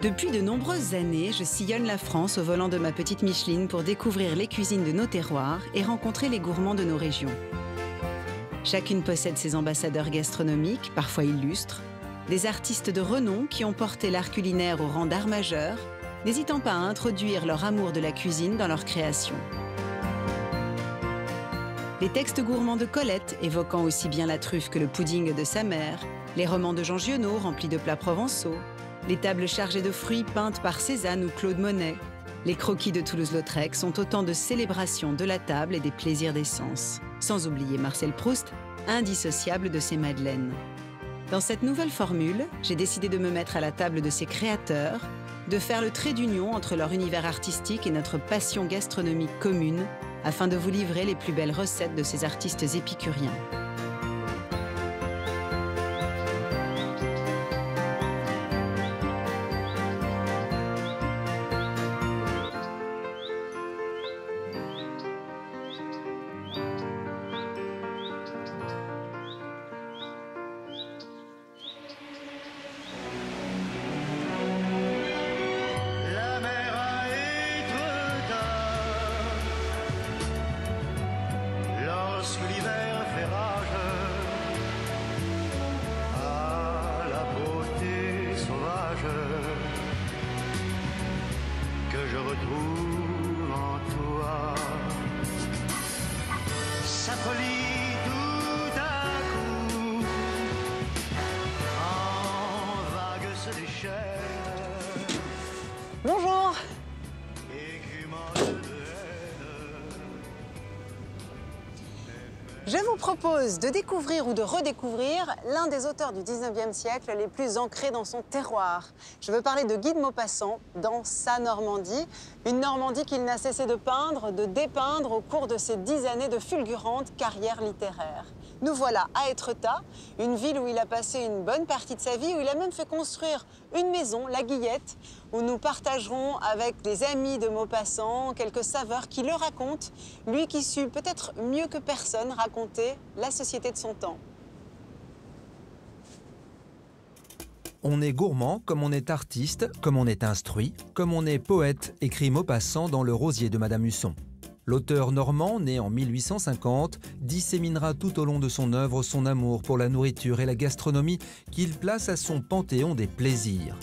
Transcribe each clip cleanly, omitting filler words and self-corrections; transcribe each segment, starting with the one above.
Depuis de nombreuses années, je sillonne la France au volant de ma petite Micheline pour découvrir les cuisines de nos terroirs et rencontrer les gourmands de nos régions. Chacune possède ses ambassadeurs gastronomiques, parfois illustres, des artistes de renom qui ont porté l'art culinaire au rang d'art majeur, n'hésitant pas à introduire leur amour de la cuisine dans leur création. Les textes gourmands de Colette, évoquant aussi bien la truffe que le pudding de sa mère, les romans de Jean Giono remplis de plats provençaux, les tables chargées de fruits peintes par Cézanne ou Claude Monet, les croquis de Toulouse-Lautrec sont autant de célébrations de la table et des plaisirs des sens. Sans oublier Marcel Proust, indissociable de ses madeleines. Dans cette nouvelle formule, j'ai décidé de me mettre à la table de ces créateurs, de faire le trait d'union entre leur univers artistique et notre passion gastronomique commune, afin de vous livrer les plus belles recettes de ces artistes épicuriens. Bonjour. Je vous propose de découvrir ou de redécouvrir l'un des auteurs du 19e siècle les plus ancrés dans son terroir. Je veux parler de Guy de Maupassant dans sa Normandie, une Normandie qu'il n'a cessé de peindre, de dépeindre au cours de ses 10 années de fulgurante carrière littéraire. Nous voilà à Étretat, une ville où il a passé une bonne partie de sa vie, où il a même fait construire une maison, la Guillette, où nous partagerons avec des amis de Maupassant quelques saveurs qui le racontent, lui qui sut peut-être mieux que personne raconter la société de son temps. On est gourmand comme on est artiste, comme on est instruit, comme on est poète, écrit Maupassant dans Le Rosier de Madame Husson. L'auteur normand, né en 1850, disséminera tout au long de son œuvre son amour pour la nourriture et la gastronomie qu'il place à son panthéon des plaisirs.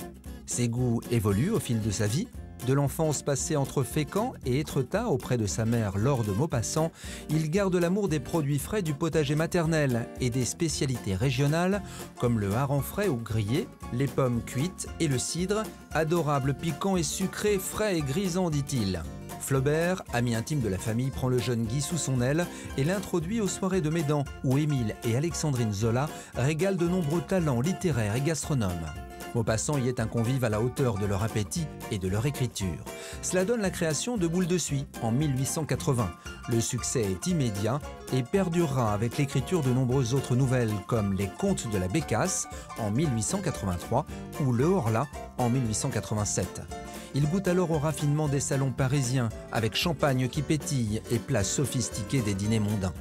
Ses goûts évoluent au fil de sa vie. De l'enfance passée entre Fécamp et Étretat auprès de sa mère Laure de Maupassant, il garde l'amour des produits frais du potager maternel et des spécialités régionales comme le hareng frais ou grillé, les pommes cuites et le cidre, adorable, piquant et sucré, frais et grisant, dit-il. Flaubert, ami intime de la famille, prend le jeune Guy sous son aile et l'introduit aux soirées de Médan où Émile et Alexandrine Zola régalent de nombreux talents littéraires et gastronomes. Maupassant y est un convive à la hauteur de leur appétit et de leur écriture. Cela donne la création de Boule de Suie en 1880. Le succès est immédiat et perdurera avec l'écriture de nombreuses autres nouvelles comme Les Contes de la Bécasse en 1883 ou Le Horla en 1887. Il goûte alors au raffinement des salons parisiens, avec champagne qui pétille et plats sophistiqués des dîners mondains.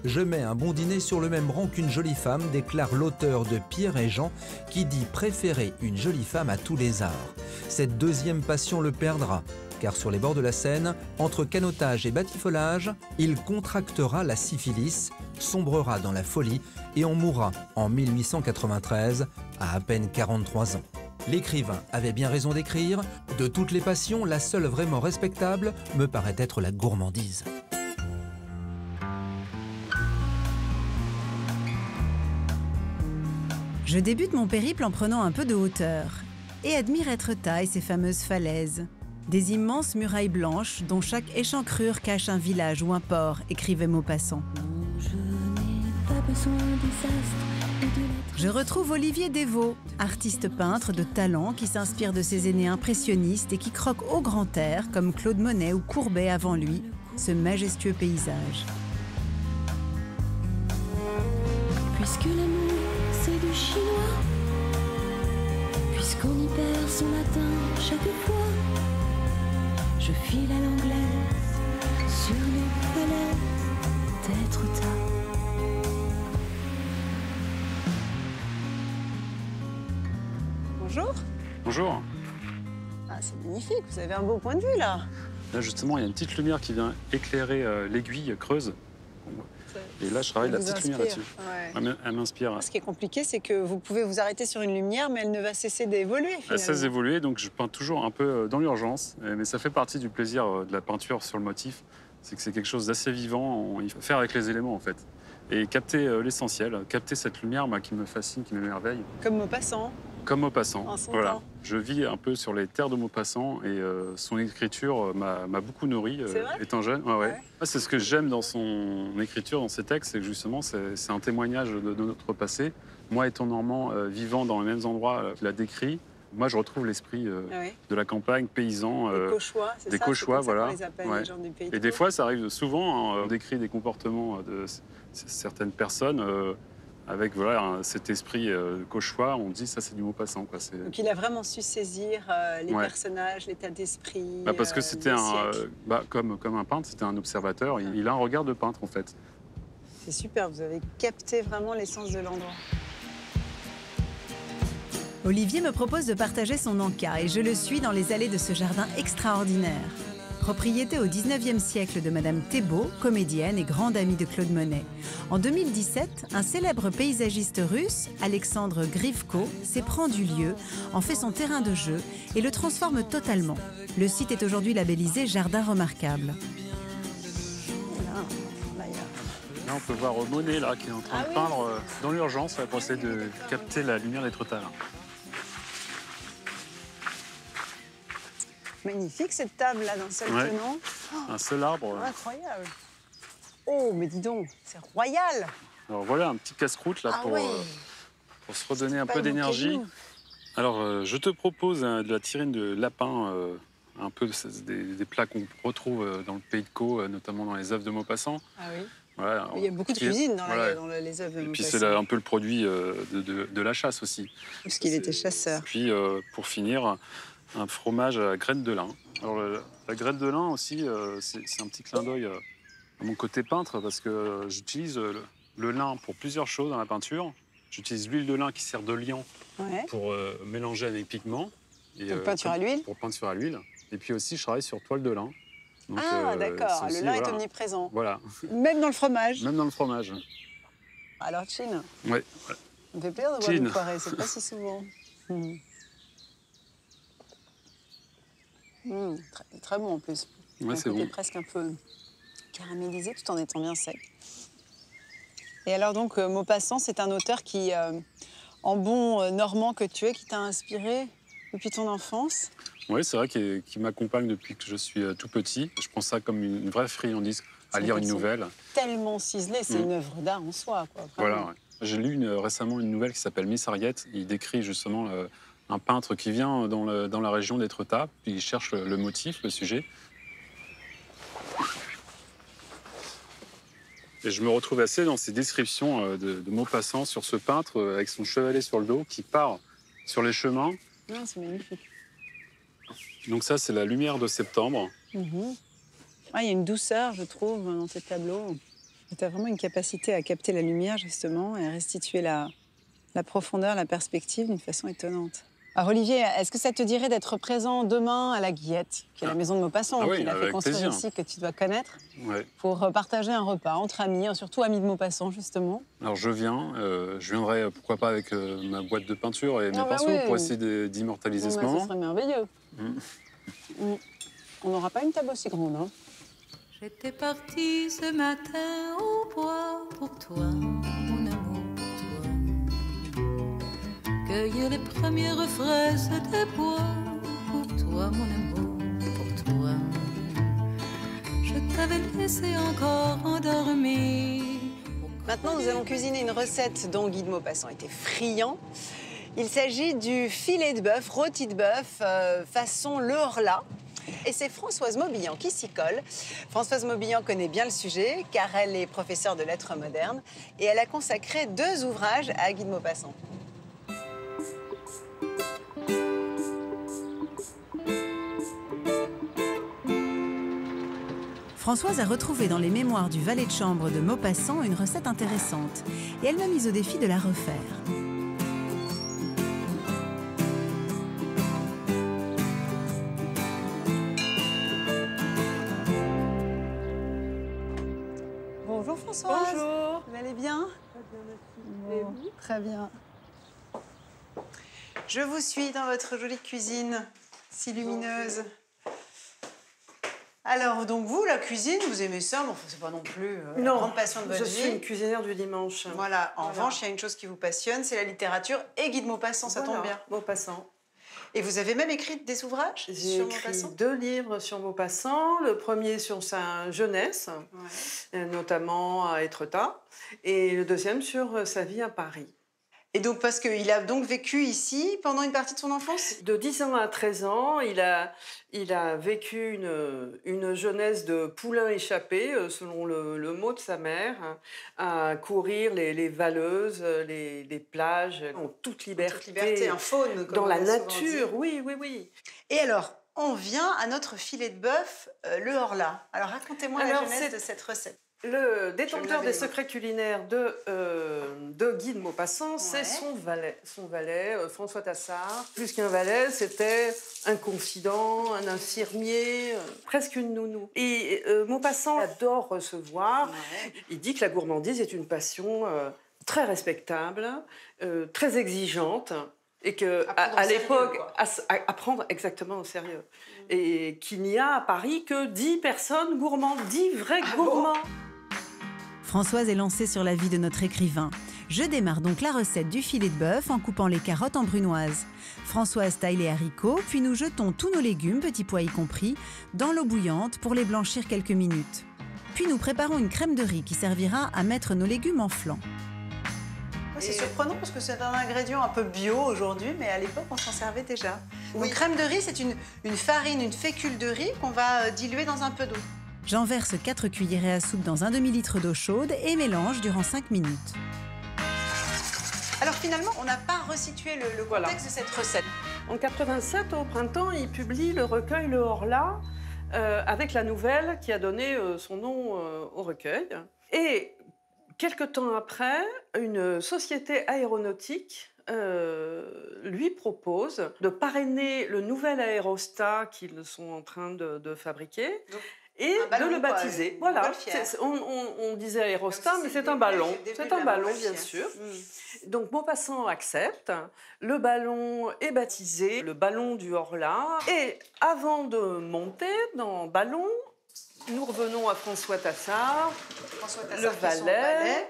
Je mets un bon dîner sur le même rang qu'une jolie femme, déclare l'auteur de Pierre et Jean, qui dit préférer une jolie femme à tous les arts. Cette deuxième passion le perdra, car sur les bords de la Seine, entre canotage et batifolage, il contractera la syphilis, sombrera dans la folie et en mourra en 1893, à peine 43 ans. L'écrivain avait bien raison d'écrire « De toutes les passions, la seule vraiment respectable me paraît être la gourmandise ». Je débute mon périple en prenant un peu de hauteur et admire Étretat et ses fameuses falaises. Des immenses murailles blanches dont chaque échancrure cache un village ou un port, écrivait Maupassant. Je retrouve Olivier Dévaux, artiste peintre de talent qui s'inspire de ses aînés impressionnistes et qui croque au grand air, comme Claude Monet ou Courbet avant lui, ce majestueux paysage. Puisque l'amour c'est du chinois, puisqu'on y perd son latin chaque fois, je file à l'anglaise sur les falaises d'Étretat. Bonjour. Bonjour. c'est magnifique, vous avez un beau point de vue là. Là, justement, il y a une petite lumière qui vient éclairer l'aiguille creuse. Et là, je travaille la petite lumière là-dessus. Ouais. Elle m'inspire. Ce qui est compliqué, c'est que vous pouvez vous arrêter sur une lumière, mais elle ne va cesser d'évoluer finalement. Elle cesse d'évoluer, donc je peins toujours un peu dans l'urgence. Mais ça fait partie du plaisir de la peinture sur le motif. C'est que c'est quelque chose d'assez vivant. Il faut faire avec les éléments, en fait. Et capter l'essentiel, capter cette lumière qui me fascine, qui m'émerveille. Comme Maupassant. Comme Maupassant. En son Voilà. temps. Je vis un peu sur les terres de Maupassant et son écriture m'a beaucoup nourri étant jeune. Ouais. C'est ce que j'aime dans son écriture, dans ses textes, c'est que justement c'est un témoignage de notre passé. Moi, étant normand, vivant dans les mêmes endroits qu'il a décrit, moi je retrouve l'esprit de la campagne, paysan. Des Cauchois, c'est ça. Des Cauchois, voilà. On les appelle, les gens du pays de Et des Caux. fois, ça arrive souvent, on décrit des comportements de certaines personnes. Avec cet esprit cauchois, on dit ça c'est du Maupassant. Donc il a vraiment su saisir les personnages, l'état d'esprit. Parce que c'était comme un peintre, c'était un observateur. Il a un regard de peintre en fait. C'est super, vous avez capté vraiment l'essence de l'endroit. Olivier me propose de partager son encas et je le suis dans les allées de ce jardin extraordinaire. Propriété au 19e siècle de Madame Thébault, comédienne et grande amie de Claude Monet. En 2017, un célèbre paysagiste russe, Alexandre Grivko, s'éprend du lieu, en fait son terrain de jeu et le transforme totalement. Le site est aujourd'hui labellisé Jardin remarquable. Là, on peut voir Monet là, qui est en train de peindre dans l'urgence pour essayer de capter la lumière des trottoirs. Magnifique cette table là d'un seul tenant. Un seul arbre. Incroyable. Oh, mais dis donc, c'est royal. Alors voilà un petit casse-croûte là pour se redonner un peu d'énergie. Alors je te propose de la terrine de lapin, un peu des plats qu'on retrouve dans le pays de Caux, notamment dans les œuvres de Maupassant. Ah oui. Voilà, il y a beaucoup de cuisine dans les œuvres de Maupassant. Et puis c'est un peu le produit de la chasse aussi. Parce qu'il était chasseur. Puis pour finir, un fromage à graines de lin. Alors la graine de lin aussi, c'est un petit clin d'œil à mon côté peintre parce que j'utilise le lin pour plusieurs choses dans la peinture. J'utilise l'huile de lin qui sert de liant pour mélanger avec pigments. Pour peinture à l'huile. Pour peinture à l'huile. Et puis aussi, je travaille sur toile de lin. Donc, d'accord. Le lin est omniprésent. Voilà. Même dans le fromage. Même dans le fromage. Alors, Chin. Oui. Ça me fait plaisir de voir une poirée, c'est pas si souvent. Très, très bon en plus. Ouais, c'est bon. Presque un peu caramélisé tout en étant bien sec. Et alors donc, Maupassant, c'est un auteur qui, en bon normand que tu es, qui t'a inspiré depuis ton enfance. Oui, c'est vrai qu'il m'accompagne depuis que je suis tout petit. Je prends ça comme une vraie friandise à lire une nouvelle. Tellement ciselé, c'est une œuvre d'art en soi. Voilà. Ouais. J'ai lu récemment une nouvelle qui s'appelle Miss Harriet. Il décrit justement un peintre qui vient dans la région d'Étretat, puis il cherche le motif, le sujet. Et je me retrouve assez dans ces descriptions de Maupassant sur ce peintre avec son chevalet sur le dos qui part sur les chemins. C'est magnifique. Donc ça, c'est la lumière de septembre. Il y a une douceur, je trouve, dans ces tableaux. Tu as vraiment une capacité à capter la lumière, justement, et à restituer la profondeur, la perspective d'une façon étonnante. Alors, Olivier, est-ce que ça te dirait d'être présent demain à la Guillette, qui est la maison de Maupassant, qu'il a fait construire ici, que tu dois connaître, pour partager un repas entre amis, surtout amis de Maupassant, justement? Alors, je viendrai, pourquoi pas, avec ma boîte de peinture et mes pinceaux pour essayer d'immortaliser ce moment. Ça serait merveilleux. On n'aura pas une table aussi grande, hein? J'étais partie ce matin au bois pour toi, mon amour, pour toi. Cueillir les premières fraises des bois pour toi, mon amour, pour toi. Je t'avais laissé encore endormi. Maintenant, nous allons cuisiner une recette dont Guy de Maupassant était friand. Il s'agit du filet de bœuf, rôti de bœuf, façon le Horla. Et c'est Françoise Maubillan qui s'y colle. Françoise Maubillan connaît bien le sujet car elle est professeure de lettres modernes et elle a consacré 2 ouvrages à Guy de Maupassant. Françoise a retrouvé dans les mémoires du valet de chambre de Maupassant une recette intéressante et elle m'a mise au défi de la refaire. Bonjour Françoise. Bonjour. Vous allez bien? Et vous? Très bien. Je vous suis dans votre jolie cuisine, si lumineuse. Alors, donc vous, la cuisine, vous aimez ça, mais enfin, c'est pas non plus la grande passion de votre vie. Je suis une cuisinière du dimanche. Voilà. En revanche, il y a une chose qui vous passionne, c'est la littérature et Guy de Maupassant, ça tombe bien. Maupassant. Et vous avez même écrit des ouvrages J'ai sur écrit Maupassant? 2 livres sur Maupassant. Le premier sur sa jeunesse, notamment à Étretat, et le deuxième sur sa vie à Paris. Et donc, parce qu'il a donc vécu ici pendant une partie de son enfance? De 10 ans à 13 ans, il a vécu une jeunesse de poulain échappé, selon le mot de sa mère, à courir les valleuses, les plages, en toute liberté. Toute liberté, un faune, comme dans on la l'a souvent nature, dit. oui, oui, oui. Et alors, on vient à notre filet de bœuf, le Horla. Alors, racontez-moi la genèse de cette recette. Le détenteur des secrets culinaires de Guy de Maupassant, c'est son valet, François Tassard. Plus qu'un valet, c'était un confident, un infirmier, presque une nounou. Et Maupassant adore recevoir. Il dit que la gourmandise est une passion très respectable, très exigeante. Et qu'à l'époque, à prendre exactement au sérieux. Et qu'il n'y a à Paris que 10 personnes gourmandes, 10 vrais gourmands. Françoise est lancée sur la vie de notre écrivain. Je démarre donc la recette du filet de bœuf en coupant les carottes en brunoise. Françoise taille les haricots, puis nous jetons tous nos légumes, petits pois y compris, dans l'eau bouillante pour les blanchir quelques minutes. Puis nous préparons une crème de riz qui servira à mettre nos légumes en flanc. C'est surprenant parce que c'est un ingrédient un peu bio aujourd'hui, mais à l'époque, on s'en servait déjà. Oui. Donc, crème de riz, c'est une farine, une fécule de riz qu'on va diluer dans un peu d'eau. J'en verse 4 cuillerées à soupe dans un demi-litre d'eau chaude et mélange durant 5 minutes. Alors finalement, on n'a pas resitué le contexte de cette recette. En 87, au printemps, il publie le recueil Le Horla, avec la nouvelle qui a donné son nom au recueil. Et quelque temps après, une société aéronautique lui propose de parrainer le nouvel aérostat qu'ils sont en train de fabriquer. Et de le baptiser. Voilà. On disait aérostat, mais c'est un ballon. C'est un ballon, bien sûr. Donc Maupassant accepte. Le ballon est baptisé, le ballon du Horla. Et avant de monter dans le ballon, nous revenons à François Tassard, le valet.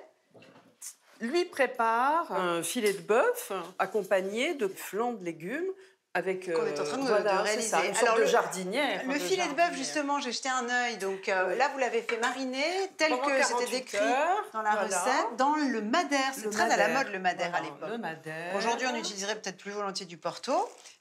Lui prépare un filet de bœuf accompagné de flancs de légumes. Avec, qu'on est en train de réaliser. Ça, une sorte de jardinière. Le filet de bœuf, justement, j'ai jeté un œil. Donc là, vous l'avez fait mariner tel que c'était décrit dans la recette, dans le madère. C'est très à la mode, le madère, à l'époque. Le madère. Aujourd'hui, on utiliserait peut-être plus volontiers du Porto.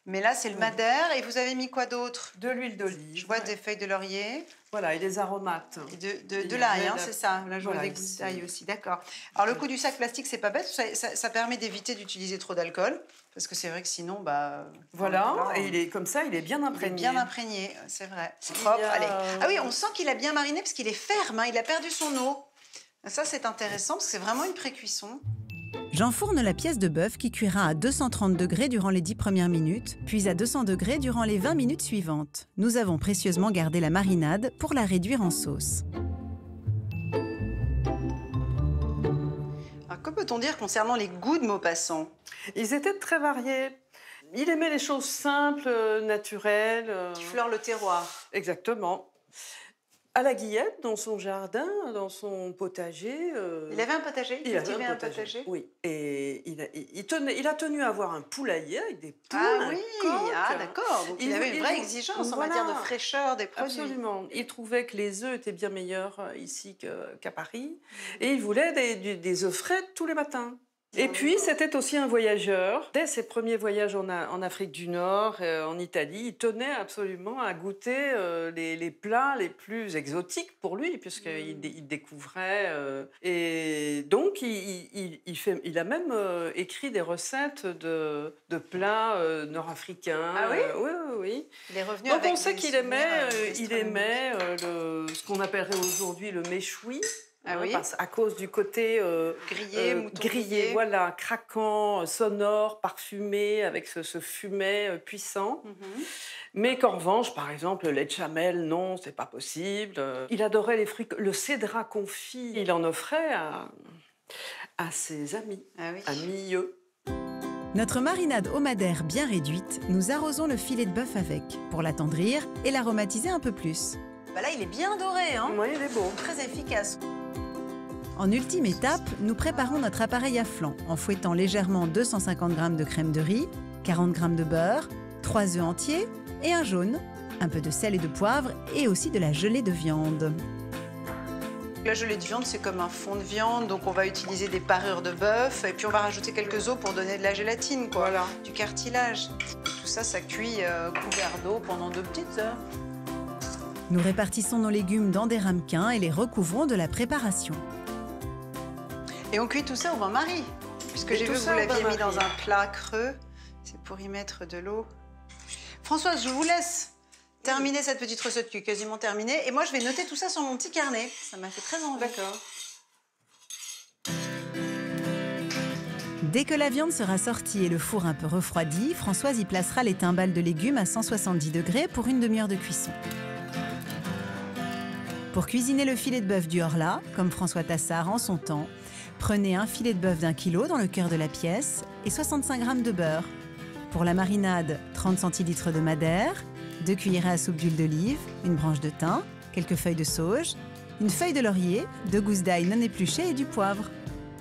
Mais là, c'est le madère. Et vous avez mis quoi d'autre? De l'huile d'olive. Je vois des feuilles de laurier. Voilà, et des aromates. Et de l'ail, hein, c'est ça. Là, je vois des gousses d'ail aussi, d'accord. Alors, le coup du sac plastique, c'est pas bête. Ça permet d'éviter d'utiliser trop d'alcool. Parce que c'est vrai que sinon, bah... Voilà, et il est comme ça, il est bien imprégné. Il est bien imprégné, c'est vrai. C'est propre, allez. Ah oui, on sent qu'il a bien mariné parce qu'il est ferme, hein, il a perdu son eau. Ça, c'est intéressant parce que c'est vraiment une pré-cuisson. J'enfourne la pièce de bœuf qui cuira à 230 degrés durant les 10 premières minutes, puis à 200 degrés durant les 20 minutes suivantes. Nous avons précieusement gardé la marinade pour la réduire en sauce. Alors, que peut-on dire concernant les goûts de Maupassant? Ils étaient très variés. Il aimait les choses simples, naturelles. Qui fleurent le terroir. Exactement. À la Guillette, dans son jardin, dans son potager. Il avait un potager? Il cultivait un potager? Oui. Et il a tenu à avoir un poulailler avec des poules. Ah oui, un coq. D'accord. Donc il avait une vraie exigence en matière de fraîcheur des produits. Absolument. Il trouvait que les œufs étaient bien meilleurs ici qu'à Paris. Et il voulait des œufs frais tous les matins. Et puis, c'était aussi un voyageur. Dès ses premiers voyages en Afrique du Nord, en Italie, il tenait absolument à goûter les plats les plus exotiques pour lui, puisqu'il découvrait. Et donc, il a même écrit des recettes de plats nord-africains. Ah oui? Oui. Il est revenu donc, avec on sait qu'il aimait, ce qu'on appellerait aujourd'hui le méchoui. Ah oui. À cause du côté grillé, voilà, craquant, sonore, parfumé, avec ce fumet puissant. Mais qu'en revanche, par exemple, le lait de chamel, non, c'est pas possible. Il adorait les fruits, le cédrat confit, il en offrait à ses amis, amis. Notre marinade au madère bien réduite, nous arrosons le filet de bœuf avec, pour l'attendrir et l'aromatiser un peu plus. Bah là, il est bien doré, hein. Oui, il est beau. Très efficace. En ultime étape, nous préparons notre appareil à flan en fouettant légèrement 250 g de crème de riz, 40 g de beurre, 3 œufs entiers et un jaune, un peu de sel et de poivre et aussi de la gelée de viande. La gelée de viande, c'est comme un fond de viande, donc on va utiliser des parures de bœuf et puis on va rajouter quelques os pour donner de la gélatine, quoi. Voilà. Du cartilage. Tout ça, ça cuit couvert d'eau pendant 2 petites heures. Nous répartissons nos légumes dans des ramequins et les recouvrons de la préparation. Et on cuit tout ça au bain-marie, puisque Et j'ai tout vu que ça vous au l'aviez mis bain-marie. dans un plat creux. C'est pour y mettre de l'eau. Françoise, je vous laisse terminer cette petite recette qui est quasiment terminée. Et moi, je vais noter tout ça sur mon petit carnet. Ça m'a fait très envie. D'accord. Dès que la viande sera sortie et le four un peu refroidi, Françoise y placera les timbales de légumes à 170 degrés pour une demi-heure de cuisson. Pour cuisiner le filet de bœuf du Horla, comme François Tassard en son temps, prenez un filet de bœuf d'1 kg dans le cœur de la pièce et 65 g de beurre. Pour la marinade, 30 centilitres de madère, 2 cuillerées à soupe d'huile d'olive, une branche de thym, quelques feuilles de sauge, une feuille de laurier, 2 gousses d'ail non épluchées et du poivre.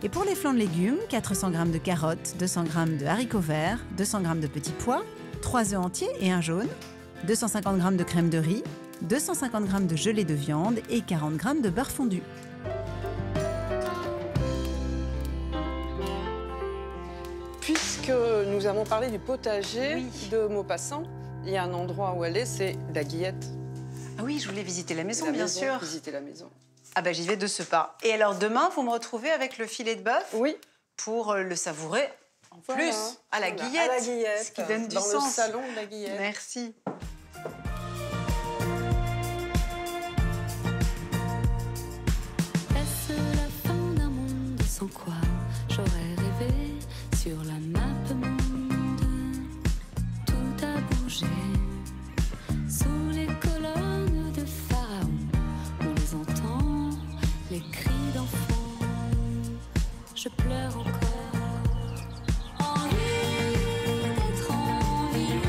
Et pour les flancs de légumes, 400 g de carottes, 200 g de haricots verts, 200 g de petits pois, 3 œufs entiers et un jaune, 250 g de crème de riz, 250 g de gelée de viande et 40 g de beurre fondu. Puisque nous avons parlé du potager de Maupassant, il y a un endroit où aller, c'est la Guillette. Ah oui, je voulais visiter la maison, La bien maison, sûr. Visiter la maison. Ah ben, j'y vais de ce pas. Et alors, demain, vous me retrouvez avec le filet de bœuf Oui. pour le savourer en Voilà. plus à la Voilà, Guillette. À la Guillette. Ce qui donne du dans sens. le salon de la Guillette. Merci. Est-ce la fin d'un monde sans quoi j'aurais rêvé sur la map monde? Tout a bougé sous les colonnes de Pharaon. On les entend, les cris d'enfants. Je pleure encore. Envie d'être en vie.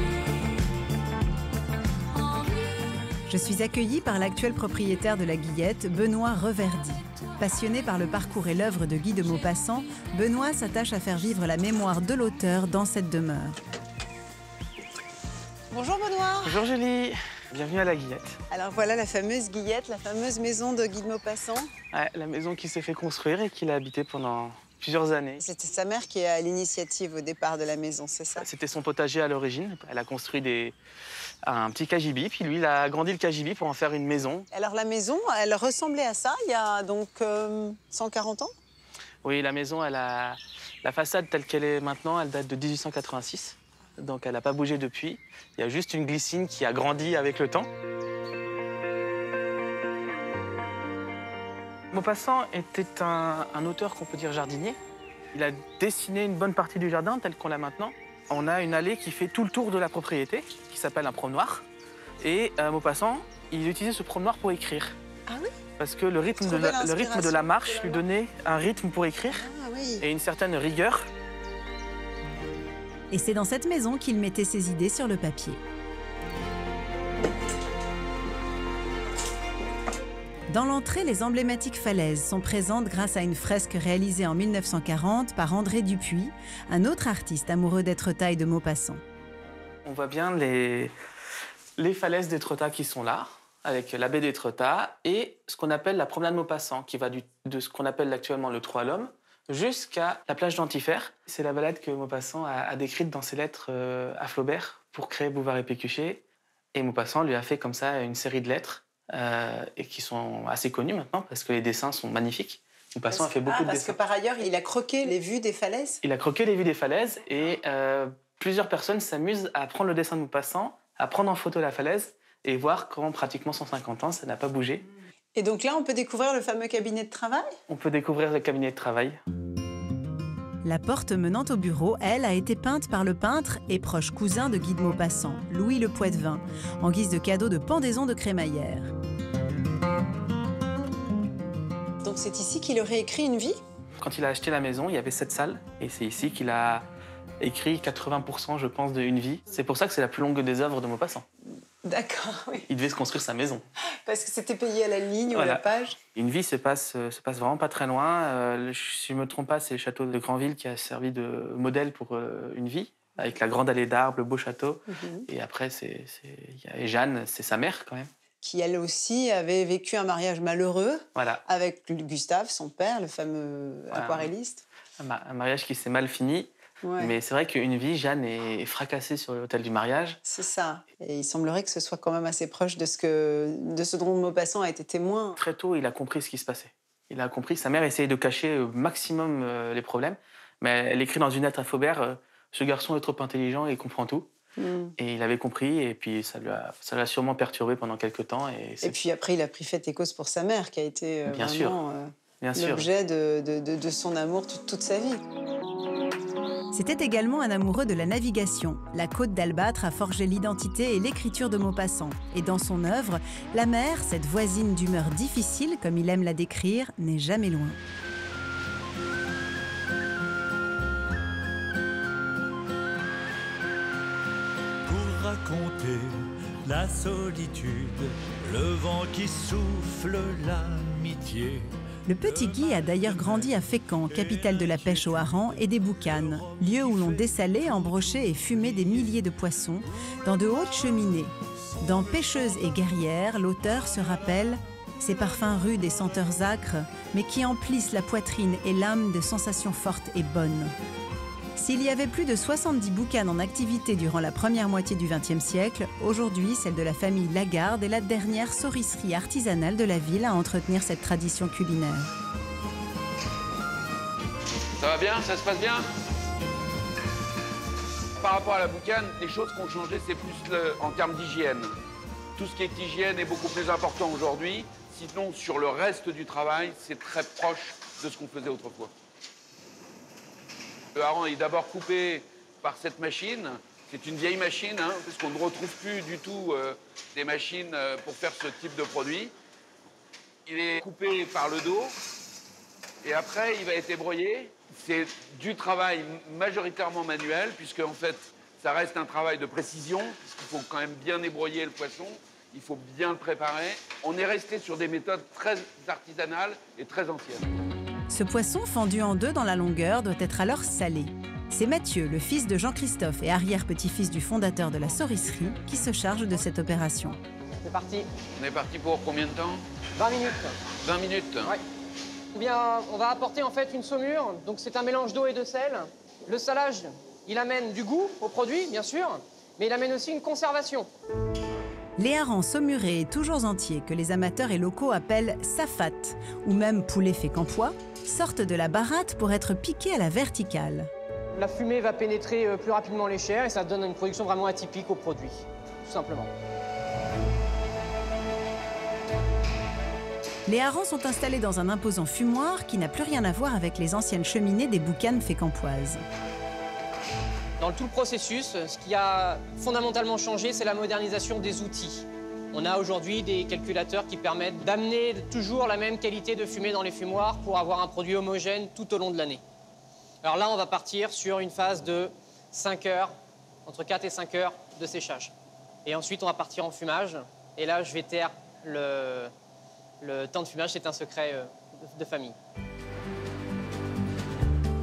Je suis accueillie par l'actuel propriétaire de la Guillette, Benoît Reverdy. Passionné par le parcours et l'œuvre de Guy de Maupassant, Benoît s'attache à faire vivre la mémoire de l'auteur dans cette demeure. Bonjour Benoît. Bonjour Julie, bienvenue à la Guillette. Alors voilà la fameuse Guillette, la fameuse maison de Guy de Maupassant. Ouais, la maison qui s'est fait construire et qu'il a habité pendant plusieurs années. C'était sa mère qui est à l'initiative au départ de la maison, c'est ça? C'était son potager à l'origine. Elle a construit un petit cagibi, puis lui, il a agrandi le cagibi pour en faire une maison. Alors la maison, elle ressemblait à ça il y a donc 140 ans? Oui, la maison, la façade telle qu'elle est maintenant, elle date de 1886. Donc elle n'a pas bougé depuis. Il y a juste une glycine qui a grandi avec le temps. Maupassant était un auteur qu'on peut dire jardinier. Il a dessiné une bonne partie du jardin tel qu'on l'a maintenant. On a une allée qui fait tout le tour de la propriété, qui s'appelle un promenoir. Et Maupassant, il utilisait ce promenoir pour écrire. Ah oui? Parce que le rythme de la marche lui donnait un rythme pour écrire Ah oui. et une certaine rigueur. Et c'est dans cette maison qu'il mettait ses idées sur le papier. Dans l'entrée, les emblématiques falaises sont présentes grâce à une fresque réalisée en 1940 par André Dupuis, un autre artiste amoureux d'Étretat et de Maupassant. On voit bien les falaises d'Étretat qui sont là, avec la baie d'Étretat et ce qu'on appelle la promenade Maupassant, qui va de ce qu'on appelle actuellement le Trois à l'Homme jusqu'à la plage d'Antifère. C'est la balade que Maupassant a décrite dans ses lettres à Flaubert pour créer Bouvard et Pécuchet. Et Maupassant lui a fait comme ça une série de lettres et qui sont assez connues maintenant parce que les dessins sont magnifiques. Maupassant a fait beaucoup de parce dessins. que par ailleurs, il a croqué les vues des falaises? Il a croqué les vues des falaises et plusieurs personnes s'amusent à prendre le dessin de Maupassant, à prendre en photo la falaise et voir qu'en pratiquement 150 ans, ça n'a pas bougé. Et donc là, on peut découvrir le fameux cabinet de travail? On peut découvrir le cabinet de travail. La porte menant au bureau, elle, a été peinte par le peintre et proche cousin de Guy de Maupassant, Louis Le Poitevin, en guise de cadeau de pendaison de crémaillère. Donc c'est ici qu'il aurait écrit une vie? Quand il a acheté la maison, il y avait cette salle, et c'est ici qu'il a écrit 80%, je pense, de Une vie. C'est pour ça que c'est la plus longue des œuvres de Maupassant. D'accord, oui. Il devait se construire sa maison. Parce que c'était payé à la ligne Voilà. ou à la page? Une vie se passe vraiment pas très loin. Si je ne me trompe pas, c'est le château de Granville qui a servi de modèle pour Une vie, avec la grande allée d'arbres, le beau château. Et après, et Jeanne, c'est sa mère quand même. Qui, elle aussi, avait vécu un mariage malheureux Voilà. avec Gustave, son père, le fameux aquarelliste. Un mariage qui s'est mal fini. Ouais. Mais c'est vrai qu'Une vie, Jeanne est fracassée sur l'autel du mariage. C'est ça. Et il semblerait que ce soit quand même assez proche de ce dont Maupassant a été témoin. Très tôt, il a compris ce qui se passait. Il a compris. Sa mère essayait de cacher au maximum les problèmes. Mais elle écrit dans une lettre à Faubert, ce garçon est trop intelligent et il comprend tout. Et il avait compris, et puis ça l'a sûrement perturbé pendant quelques temps. Et puis après, il a pris fait et cause pour sa mère, qui a été vraiment l'objet de son amour toute sa vie. C'était également un amoureux de la navigation. La Côte d'Albâtre a forgé l'identité et l'écriture de Maupassant. Et dans son œuvre, la mer, cette voisine d'humeur difficile, comme il aime la décrire, n'est jamais loin. Pour raconter la solitude, le vent qui souffle l'amitié. Le petit Guy a d'ailleurs grandi à Fécamp, capitale de la pêche au hareng et des boucanes, lieu où l'on dessalait, embrochait et fumait des milliers de poissons, dans de hautes cheminées. Dans Pêcheuse et guerrière, l'auteur se rappelle ces parfums rudes et senteurs âcres, mais qui emplissent la poitrine et l'âme de sensations fortes et bonnes. S'il y avait plus de 70 boucanes en activité durant la première moitié du XXe siècle, aujourd'hui, celle de la famille Lagarde est la dernière saurisserie artisanale de la ville à entretenir cette tradition culinaire. Ça va bien? Ça se passe bien? Par rapport à la boucane, les choses qui ont changé, c'est plus en termes d'hygiène. Tout ce qui est hygiène est beaucoup plus important aujourd'hui. Sinon, sur le reste du travail, c'est très proche de ce qu'on faisait autrefois. Le hareng est d'abord coupé par cette machine. C'est une vieille machine, hein, parce qu'on ne retrouve plus du tout des machines pour faire ce type de produit. Il est coupé par le dos et après, il va être ébroyé. C'est du travail majoritairement manuel, puisque en fait, ça reste un travail de précision, parce qu'il faut quand même bien ébroyer le poisson, il faut bien le préparer. On est resté sur des méthodes très artisanales et très anciennes. Ce poisson fendu en deux dans la longueur doit être alors salé. C'est Mathieu, le fils de Jean-Christophe et arrière-petit-fils du fondateur de la saurisserie, qui se charge de cette opération. C'est parti. On est parti pour combien de temps? 20 minutes. 20 minutes? Ouais. Eh bien, on va apporter en fait une saumure. Donc c'est un mélange d'eau et de sel. Le salage, il amène du goût au produit, bien sûr, mais il amène aussi une conservation. Les harengs saumurés et toujours entiers, que les amateurs et locaux appellent safat, ou même poulet fécampois, sortent de la baratte pour être piqués à la verticale. La fumée va pénétrer plus rapidement les chairs et ça donne une production vraiment atypique au produit, tout simplement. Les harengs sont installés dans un imposant fumoir qui n'a plus rien à voir avec les anciennes cheminées des boucanes fécampoises. Dans tout le processus, ce qui a fondamentalement changé, c'est la modernisation des outils. On a aujourd'hui des calculateurs qui permettent d'amener toujours la même qualité de fumée dans les fumoirs pour avoir un produit homogène tout au long de l'année. Alors là, on va partir sur une phase de 5 heures, entre 4 et 5 heures de séchage. Et ensuite, on va partir en fumage. Et là, je vais taire le temps de fumage, c'est un secret de famille.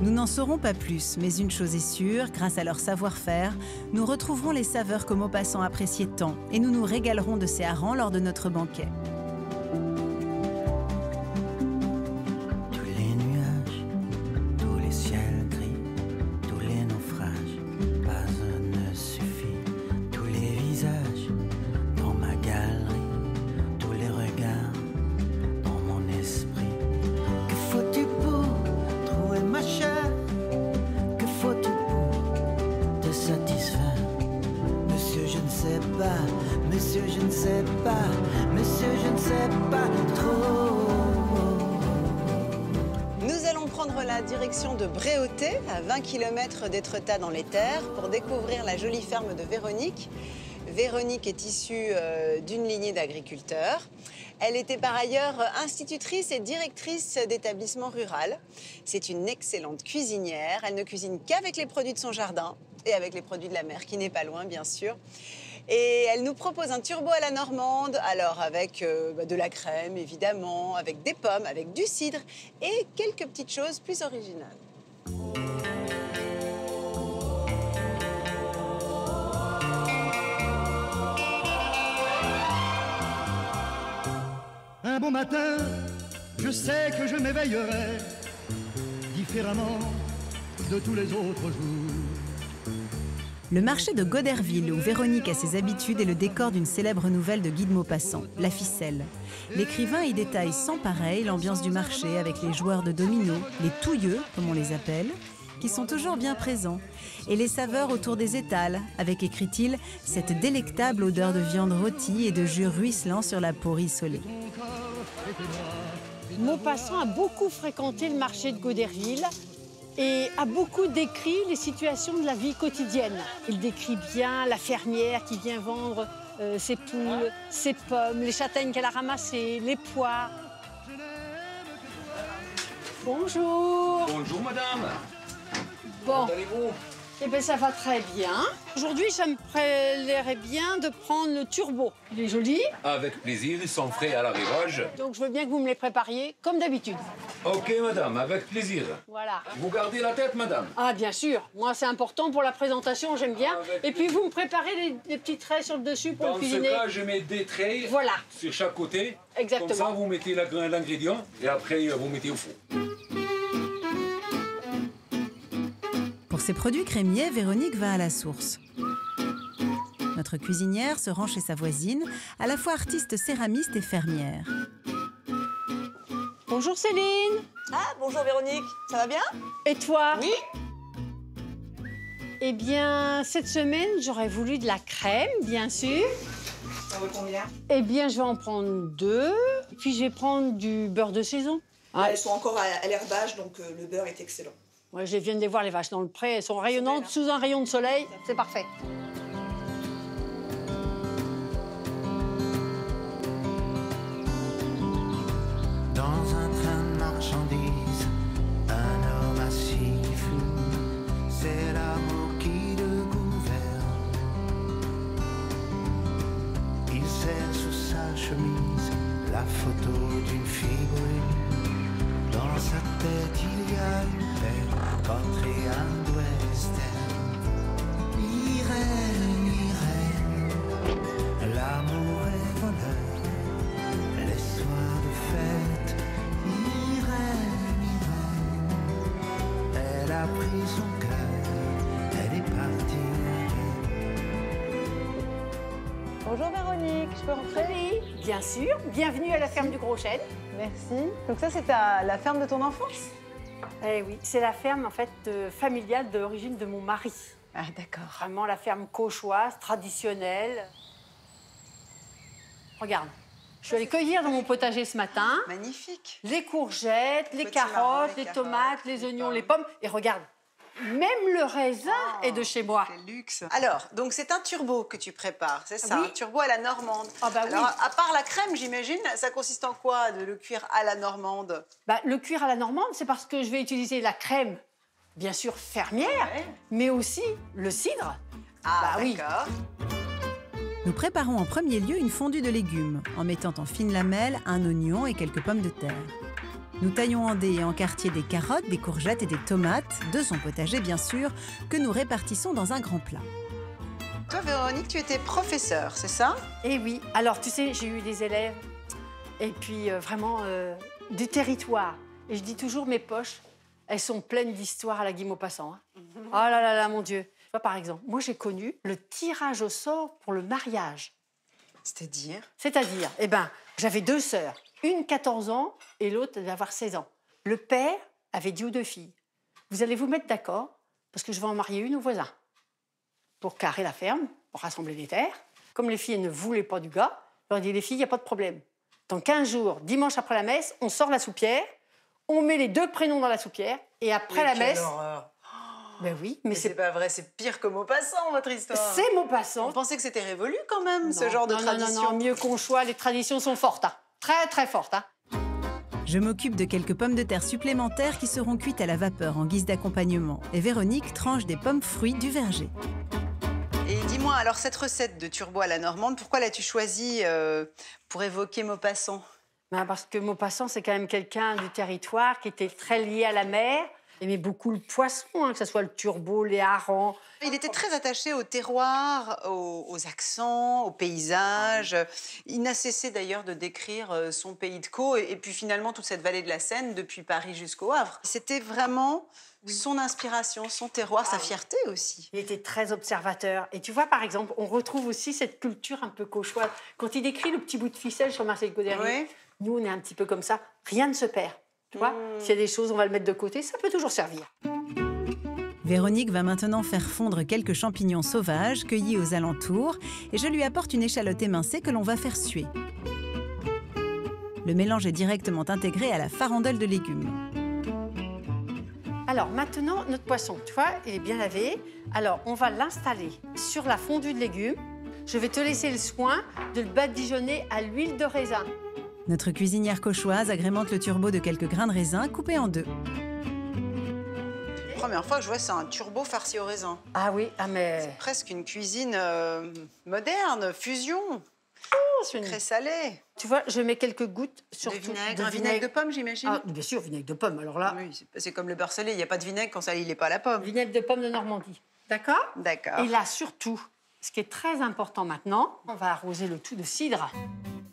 Nous n'en saurons pas plus, mais une chose est sûre, grâce à leur savoir-faire, nous retrouverons les saveurs que Maupassant appréciait tant et nous nous régalerons de ces harengs lors de notre banquet. Tous les nuages, tous les ciels gris, tous les naufrages, pas un ne suffit. Tous les visages dans ma galerie, tous les regards dans mon esprit. Que faut-il pour trouver ma chair? Que faut-il pour te satisfaire? Monsieur, je ne sais pas, monsieur, je ne sais pas, monsieur, je ne prendre la direction de Bréauté, à 20 km d'Étretat dans les terres, pour découvrir la jolie ferme de Véronique. Véronique est issue d'une lignée d'agriculteurs. Elle était par ailleurs institutrice et directrice d'établissement rural. C'est une excellente cuisinière. Elle ne cuisine qu'avec les produits de son jardin et avec les produits de la mer, qui n'est pas loin, bien sûr. Et elle nous propose un turbo à la normande, alors avec de la crème, évidemment, avec des pommes, avec du cidre et quelques petites choses plus originales. Un bon matin, je sais que je m'éveillerai différemment de tous les autres jours. Le marché de Goderville, où Véronique a ses habitudes, est le décor d'une célèbre nouvelle de Guy de Maupassant, La Ficelle. L'écrivain y détaille sans pareil l'ambiance du marché avec les joueurs de domino, les touilleux, comme on les appelle, qui sont toujours bien présents, et les saveurs autour des étals, avec, écrit-il, cette délectable odeur de viande rôtie et de jus ruisselant sur la peau rissolée. Maupassant a beaucoup fréquenté le marché de Goderville et a beaucoup décrit les situations de la vie quotidienne. Il décrit bien la fermière qui vient vendre ses poules, ses pommes, les châtaignes qu'elle a ramassées, les poires. Bonjour. Bonjour madame. Bon. Comment allez-vous? Eh bien, ça va très bien. Aujourd'hui, ça me plairait bien de prendre le turbo. Il est joli. Avec plaisir, ils sont frais à l'arrivage. Donc, je veux bien que vous me les prépariez, comme d'habitude. Ok madame, avec plaisir. Voilà. Vous gardez la tête madame? Ah, bien sûr. Moi, c'est important pour la présentation, j'aime bien. Et puis, vous me préparez les petits traits sur le dessus pour le cuisiner. Dans ce cas, je mets des traits voilà. sur chaque côté. Exactement. Comme ça, vous mettez l'ingrédient et après, vous mettez au four. Pour ses produits crémiers, Véronique va à la source. Notre cuisinière se rend chez sa voisine, à la fois artiste céramiste et fermière. Bonjour Céline. Ah, bonjour Véronique, ça va bien? Et toi? Oui. Eh bien, cette semaine, j'aurais voulu de la crème, bien sûr. Ça vaut combien? Eh bien, je vais en prendre 2, puis je vais prendre du beurre de saison. Elles sont encore à l'herbage, donc le beurre est excellent. Ouais, je viens de les voir, les vaches dans le pré. Elles sont rayonnantes sous un rayon de soleil. C'est parfait. Dans un train de marchandises, un homme assis flou, c'est l'amour qui le gouverne. Il serre sous sa chemise la photo d'une fille brune. Dans sa tête, il y a une belle country and western. Irène, Irène, l'amour est voleur, les soirs de fête. Irène, Irène, elle a pris son cœur, elle est partie. Bonjour Véronique, je peux rentrer? Oui, bien sûr. Bienvenue à la ferme du Gros Chêne. Merci. Donc ça, c'est la ferme de ton enfance? Eh oui, c'est la ferme en fait familiale de l'origine de mon mari. Ah d'accord. Vraiment la ferme cauchoise, traditionnelle. Regarde, je suis allée cueillir dans mon potager ce matin. Magnifique. Les courgettes, les carottes, les tomates, les oignons, les pommes. Et regarde, même le raisin est de chez moi. Quel luxe. Alors, donc c'est un turbo que tu prépares, c'est ça? Oui. Un turbo à la normande. Ah bah Alors, oui. à part la crème, j'imagine, ça consiste en quoi de le cuire à la normande? Bah, le cuire à la normande, c'est parce que je vais utiliser la crème, bien sûr fermière, mais aussi le cidre. Ah, bah, oui. d'accord. Nous préparons en premier lieu une fondue de légumes, en mettant en fines lamelles un oignon et quelques pommes de terre. Nous taillons en dés et en quartiers des carottes, des courgettes et des tomates, de son potager bien sûr, que nous répartissons dans un grand plat. Toi, Véronique, tu étais professeure, c'est ça? Eh oui. Alors, tu sais, j'ai eu des élèves, et puis vraiment du territoire. Et je dis toujours, mes poches, elles sont pleines d'histoires à la Guy Maupassant. Hein. Oh là là là, mon Dieu. Tu vois, par exemple, moi, j'ai connu le tirage au sort pour le mariage. C'est-à-dire? C'est-à-dire, eh ben, j'avais 2 sœurs. Une 14 ans et l'autre devait avoir 16 ans. Le père avait dit aux 2 filles, vous allez vous mettre d'accord parce que je vais en marier une au voisin. Pour carrer la ferme, pour rassembler les terres. Comme les filles ne voulaient pas du gars, je leur ai dit, les filles, il n'y a pas de problème. Dans 15 jours, dimanche après la messe, on sort la soupière, On met les 2 prénoms dans la soupière et après la messe... Ben oui, mais c'est pas vrai, c'est pire que Maupassant, votre histoire. C'est Maupassant. On pensait que c'était révolu quand même, Non, ce genre de non, tradition. Non, mieux qu'on choisit, les traditions sont fortes. Hein. Très, très fortes. Hein. Je m'occupe de quelques pommes de terre supplémentaires qui seront cuites à la vapeur en guise d'accompagnement. Et Véronique tranche des pommes fruits du verger. Et dis-moi, alors cette recette de turbo à la normande, pourquoi l'as-tu choisie pour évoquer Maupassant? Ben parce que Maupassant, c'est quand même quelqu'un du territoire qui était très lié à la mer. Il aimait beaucoup le poisson, hein, que ce soit le turbo, les harengs. Il était très attaché au terroir, aux accents, aux paysages. Il n'a cessé d'ailleurs de décrire son pays de Caux et puis finalement toute cette vallée de la Seine, depuis Paris jusqu'au Havre. C'était vraiment son inspiration, son terroir, sa fierté aussi. Il était très observateur. Et tu vois, par exemple, on retrouve aussi cette culture un peu cauchoise. Quand il décrit le petit bout de ficelle sur Marcel Godérier, nous, on est un petit peu comme ça. Rien ne se perd. Tu vois, s'il y a des choses, on va le mettre de côté, ça peut toujours servir. Véronique va maintenant faire fondre quelques champignons sauvages cueillis aux alentours et je lui apporte une échalote émincée que l'on va faire suer. Le mélange est directement intégré à la farandole de légumes. Alors maintenant, notre poisson, tu vois, il est bien lavé. Alors, on va l'installer sur la fondue de légumes. Je vais te laisser le soin de le badigeonner à l'huile de raisin. Notre cuisinière cauchoise agrémente le turbo de quelques grains de raisin coupés en 2. Première fois que je vois, c'est un turbo farci au raisin. Ah oui, ah mais... C'est presque une cuisine moderne, fusion. Sucré-salé. Tu vois, je mets quelques gouttes sur de vinaigre. Un vinaigre de pomme, j'imagine. Ah, bien sûr, vinaigre de pomme. Alors là... Oui, c'est comme le beurre salé, il n'y a pas de vinaigre quand ça il n'est pas à la pomme. Vinaigre de pomme de Normandie. D'accord? D'accord. Et là, surtout, ce qui est très important maintenant, on va arroser le tout de cidre.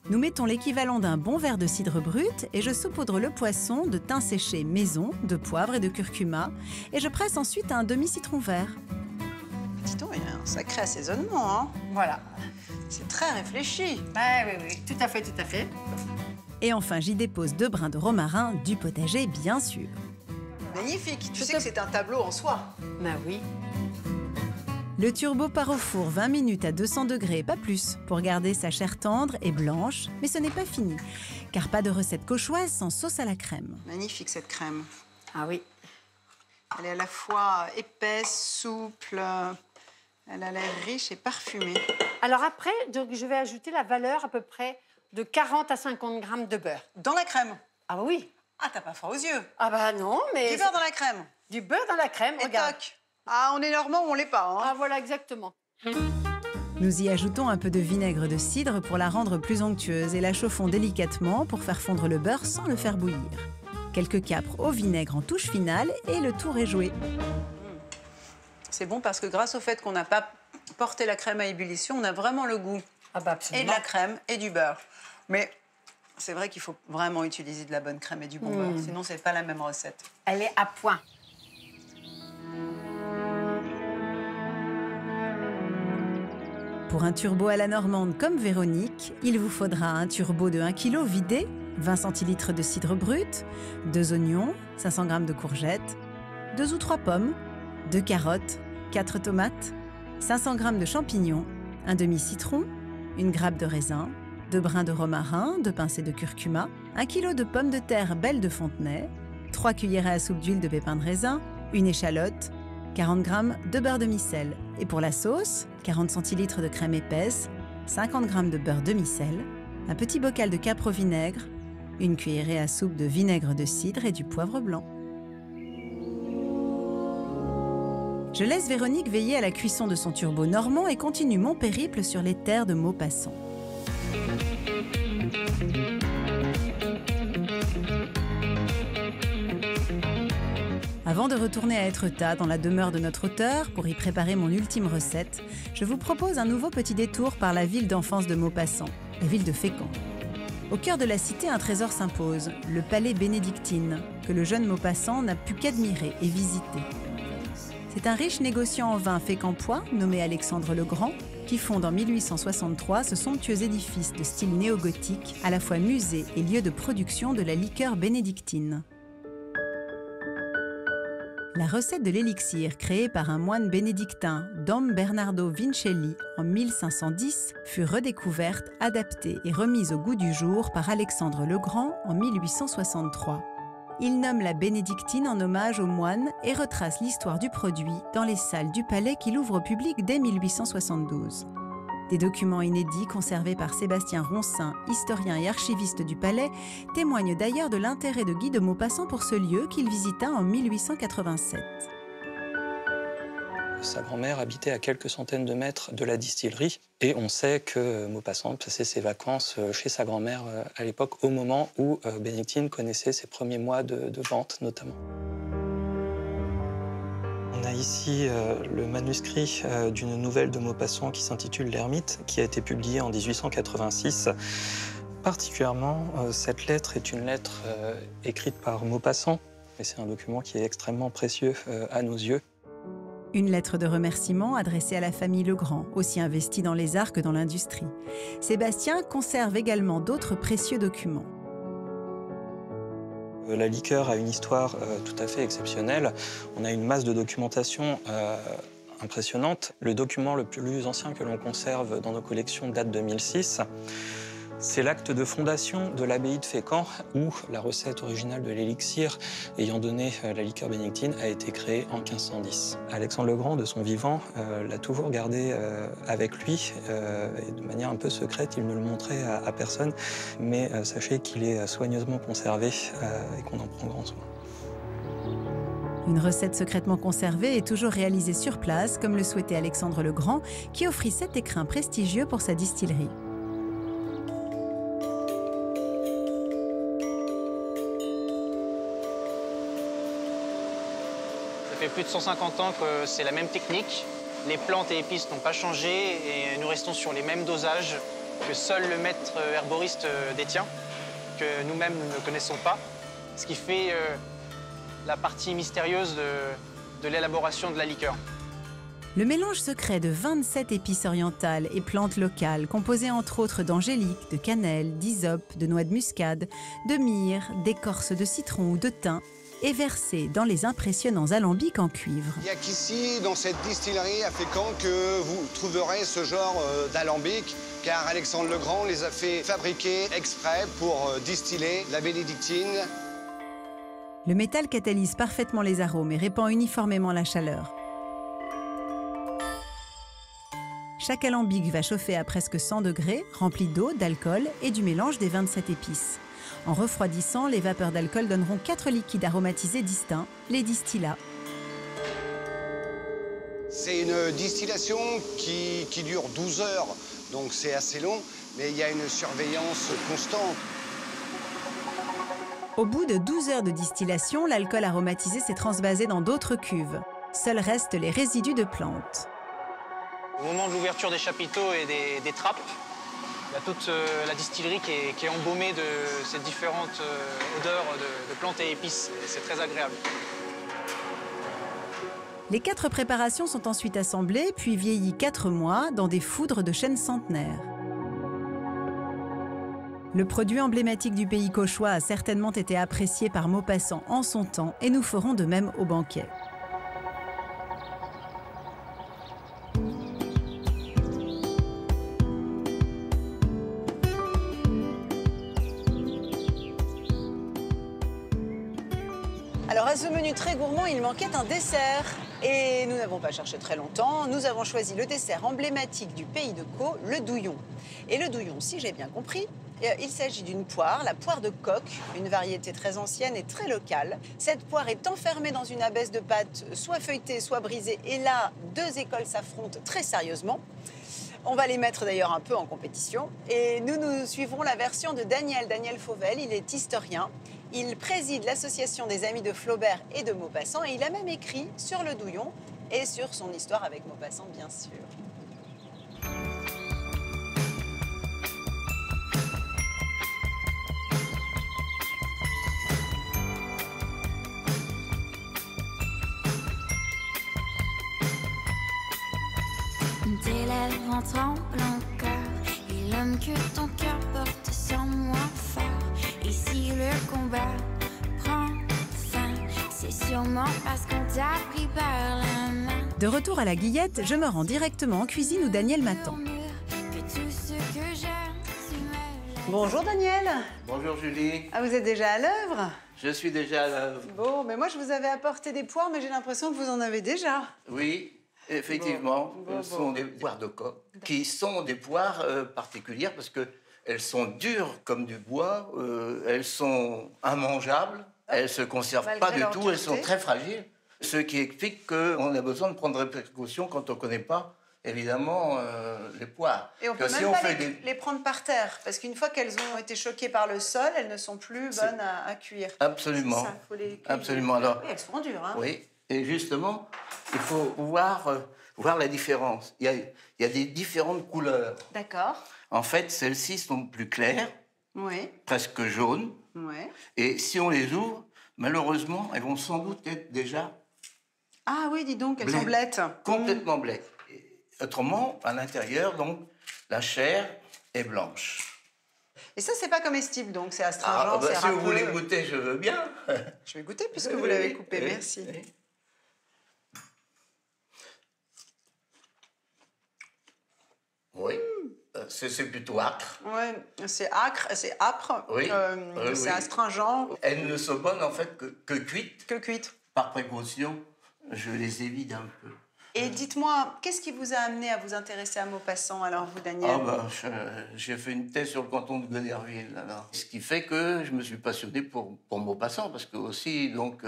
Nous mettons l'équivalent d'un bon verre de cidre brut et je saupoudre le poisson de thym séché maison, de poivre et de curcuma. Et je presse ensuite un demi-citron vert. Dis donc, il y a un sacré assaisonnement, hein? Voilà. C'est très réfléchi. Oui, tout à fait, tout à fait. Et enfin, j'y dépose 2 brins de romarin, du potager, bien sûr. Magnifique. Tu sais que c'est un tableau en soi. Ben oui. Le turbo part au four 20 minutes à 200 degrés, pas plus, pour garder sa chair tendre et blanche. Mais ce n'est pas fini, car pas de recette cauchoise sans sauce à la crème. Magnifique cette crème. Ah oui. Elle est à la fois épaisse, souple, elle a l'air riche et parfumée. Alors après, donc, je vais ajouter la valeur à peu près de 40 à 50 grammes de beurre. Dans la crème? Ah oui. Ah, t'as pas froid aux yeux? Ah bah non, mais... Du beurre dans la crème? Du beurre dans la crème, et regarde. Toc. Ah, on est normand ou on l'est pas, hein? Ah voilà, exactement. Nous y ajoutons un peu de vinaigre de cidre pour la rendre plus onctueuse et la chauffons délicatement pour faire fondre le beurre sans le faire bouillir. Quelques capres au vinaigre en touche finale et le tour est joué. C'est bon parce que grâce au fait qu'on n'a pas porté la crème à ébullition, on a vraiment le goût et de la crème et du beurre. Mais c'est vrai qu'il faut vraiment utiliser de la bonne crème et du bon beurre, sinon c'est pas la même recette. Elle est à point. Pour un turbo à la normande comme Véronique, il vous faudra un turbo de 1 kg vidé, 20 centilitres de cidre brut, 2 oignons, 500 g de courgettes, 2 ou 3 pommes, 2 carottes, 4 tomates, 500 g de champignons, un demi-citron, une grappe de raisin, 2 brins de romarin, 2 pincées de curcuma, 1 kg de pommes de terre belles de Fontenay, 3 cuillerées à soupe d'huile de pépins de raisin, une échalote, 40 g de beurre demi-sel. Et pour la sauce, 40 centilitres de crème épaisse, 50 g de beurre demi-sel, un petit bocal de capre au vinaigre, une cuillerée à soupe de vinaigre de cidre et du poivre blanc. Je laisse Véronique veiller à la cuisson de son turbo normand et continue mon périple sur les terres de Maupassant. Avant de retourner à Étretat, dans la demeure de notre auteur, pour y préparer mon ultime recette, je vous propose un nouveau petit détour par la ville d'enfance de Maupassant, la ville de Fécamp. Au cœur de la cité, un trésor s'impose, le palais bénédictine, que le jeune Maupassant n'a pu qu'admirer et visiter. C'est un riche négociant en vin fécampois, nommé Alexandre le Grand, qui fonde en 1863 ce somptueux édifice de style néo-gothique, à la fois musée et lieu de production de la liqueur bénédictine. La recette de l'élixir, créée par un moine bénédictin, Dom Bernardo Vincelli, en 1510, fut redécouverte, adaptée et remise au goût du jour par Alexandre le Grand en 1863. Il nomme la bénédictine en hommage aux moines et retrace l'histoire du produit dans les salles du palais qu'il ouvre au public dès 1872. Des documents inédits conservés par Sébastien Ronsin, historien et archiviste du palais, témoignent d'ailleurs de l'intérêt de Guy de Maupassant pour ce lieu qu'il visita en 1887. Sa grand-mère habitait à quelques centaines de mètres de la distillerie et on sait que Maupassant passait ses vacances chez sa grand-mère à l'époque, au moment où bénédictine connaissait ses premiers mois de vente notamment. On a ici le manuscrit d'une nouvelle de Maupassant qui s'intitule L'Ermite, qui a été publiée en 1886. Particulièrement, cette lettre est une lettre écrite par Maupassant, et c'est un document qui est extrêmement précieux à nos yeux. Une lettre de remerciement adressée à la famille Legrand, aussi investie dans les arts que dans l'industrie. Sébastien conserve également d'autres précieux documents. La liqueur a une histoire tout à fait exceptionnelle. On a une masse de documentation impressionnante. Le document le plus ancien que l'on conserve dans nos collections date de 2006. C'est l'acte de fondation de l'abbaye de Fécamp, où la recette originale de l'élixir ayant donné la liqueur bénédictine a été créée en 1510. Alexandre le Grand, de son vivant, l'a toujours gardé avec lui, et de manière un peu secrète, il ne le montrait à personne, mais sachez qu'il est soigneusement conservé et qu'on en prend grand soin. Une recette secrètement conservée est toujours réalisée sur place, comme le souhaitait Alexandre le Grand, qui offrit 7 écrins prestigieux pour sa distillerie. Ça fait plus de 150 ans que c'est la même technique. Les plantes et épices n'ont pas changé et nous restons sur les mêmes dosages que seul le maître herboriste détient, que nous-mêmes nous ne connaissons pas. Ce qui fait la partie mystérieuse de l'élaboration de la liqueur. Le mélange secret de 27 épices orientales et plantes locales, composées entre autres d'angélique, de cannelle, d'hysope, de noix de muscade, de myrrhe, d'écorce de citron ou de thym, est versé dans les impressionnants alambics en cuivre. Il n'y a qu'ici, dans cette distillerie à Fécamp, que vous trouverez ce genre d'alambic, car Alexandre le Grand les a fait fabriquer exprès pour distiller la bénédictine. Le métal catalyse parfaitement les arômes et répand uniformément la chaleur. Chaque alambic va chauffer à presque 100 degrés, rempli d'eau, d'alcool et du mélange des 27 épices. En refroidissant, les vapeurs d'alcool donneront 4 liquides aromatisés distincts, les distillats. C'est une distillation qui dure 12 heures, donc c'est assez long, mais il y a une surveillance constante. Au bout de 12 heures de distillation, l'alcool aromatisé s'est transvasé dans d'autres cuves. Seuls restent les résidus de plantes. Au moment de l'ouverture des chapiteaux et des trappes, il y a toute la distillerie qui est embaumée de ces différentes odeurs de plantes et épices. C'est très agréable. Les 4 préparations sont ensuite assemblées, puis vieillies 4 mois dans des foudres de chêne centenaire. Le produit emblématique du pays cauchois a certainement été apprécié par Maupassant en son temps et nous ferons de même au banquet. Alors à ce menu très gourmand, il manquait un dessert. Et nous n'avons pas cherché très longtemps. Nous avons choisi le dessert emblématique du pays de Caux, le douillon. Et le douillon, si j'ai bien compris, il s'agit d'une poire, la poire de coq, une variété très ancienne et très locale. Cette poire est enfermée dans une abaisse de pâte, soit feuilletée, soit brisée. Et là, 2 écoles s'affrontent très sérieusement. On va les mettre d'ailleurs un peu en compétition. Et nous suivrons la version de Daniel Fauvel. Il est historien. Il préside l'association des amis de Flaubert et de Maupassant. Et il a même écrit sur le douillon et sur son histoire avec Maupassant, bien sûr. Tes lèvres en tremblent encore, et l'homme que ton cœur porte sans moi fort. Et si le combat prend fin, c'est sûrement parce qu'on t'a pris par la main. De retour à la Guillette, je me rends directement en cuisine où Daniel m'attend. Que tout ce que j'aime, tu me l'as Bonjour Daniel. Bonjour Julie. Ah, vous êtes déjà à l'œuvre? Je suis déjà à l'œuvre. Bon, mais moi je vous avais apporté des poires, mais j'ai l'impression que vous en avez déjà. Oui, effectivement, Bon, ce sont des poires de coque, qui sont des poires particulières parce qu'elles sont dures comme du bois, elles sont immangeables, elles ne se conservent Malgré pas du leur tout, elles sont dureté. très fragiles. Ce qui explique qu'on a besoin de prendre des précautions quand on ne connaît pas, évidemment, les poires. Et on peut Que même si on pas fait les prendre par terre, parce qu'une fois qu'elles ont été choquées par le sol, elles ne sont plus bonnes à cuire. Absolument. C'est ça, faut les cueillir. Absolument. Alors, Oui, elles sont dures. Hein. oui, et justement, il faut voir la différence. Il y a des différentes couleurs. D'accord. En fait, celles-ci sont plus claires, Oui. presque jaunes. Ouais. Et si on les ouvre, malheureusement, elles vont sans doute être déjà Ah oui, dis donc, elles sont blettes. complètement blettes. Et autrement, à l'intérieur, donc, la chair est blanche. Et ça, c'est pas comestible, donc c'est astringent, c'est si vous râpeux. voulez goûter, je veux bien. Je vais goûter puisque Oui, vous l'avez oui, coupé, oui, merci. oui. Oui, c'est plutôt âcre. Ouais, c'est acre, c'est âpre, Oui, c'est oui. astringent. Elles ne sont bonnes en fait que cuites. Que cuites. Par précaution, je les évite un peu. Et dites-moi, qu'est-ce qui vous a amené à vous intéresser à Maupassant, alors vous, Daniel? Ah ben, j'ai fait une thèse sur le canton de Goderville. Alors. Ce qui fait que je me suis passionné pour Maupassant, parce que aussi, donc,